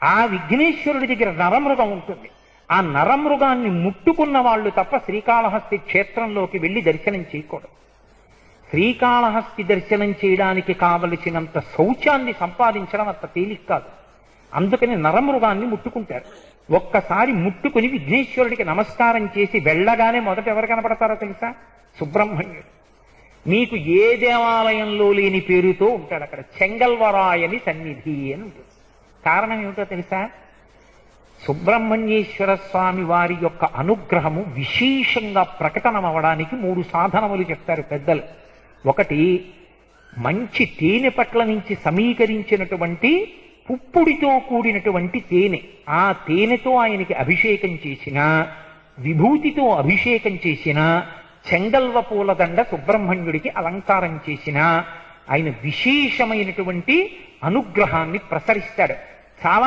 ఆ విఘ్నేశ్వరుడి దగ్గర నరమృగం ఉంటుంది. ఆ నరమృగాన్ని ముట్టుకున్న వాళ్ళు తప్ప శ్రీకాళహస్తి క్షేత్రంలోకి వెళ్లి దర్శనం చేయకూడదు. శ్రీకాళహస్తి దర్శనం చేయడానికి కావలసినంత శౌచాన్ని సంపాదించడం అంత తేలిక కాదు. అందుకని నరమృగాన్ని ముట్టుకుంటారు. ఒక్కసారి ముట్టుకుని విఘ్నేశ్వరుడికి నమస్కారం చేసి వెళ్ళగానే మొదట ఎవరు కనపడతారో తెలుసా? సుబ్రహ్మణ్యుడు. మీకు ఏ దేవాలయంలో లేని పేరుతో ఉంటాడు అక్కడ. చెంగల్వరాయని సన్నిధి అని ఉంటుంది. కారణం ఏమిటో తెలుసా? సుబ్రహ్మణ్యేశ్వర స్వామి వారి యొక్క అనుగ్రహము విశేషంగా ప్రకటనమవడానికి 3 సాధనములు చెప్తారు పెద్దలు. ఒకటి, మంచి తేనె పట్ల నుంచి సమీకరించినటువంటి పుప్పుడితో కూడినటువంటి తేనె. ఆ తేనెతో ఆయనకి అభిషేకం చేసిన, విభూతితో అభిషేకం చేసిన, చెంగల్వ పూలదండ సుబ్రహ్మణ్యుడికి అలంకారం చేసిన ఆయన విశేషమైనటువంటి అనుగ్రహాన్ని ప్రసరిస్తాడు. చాలా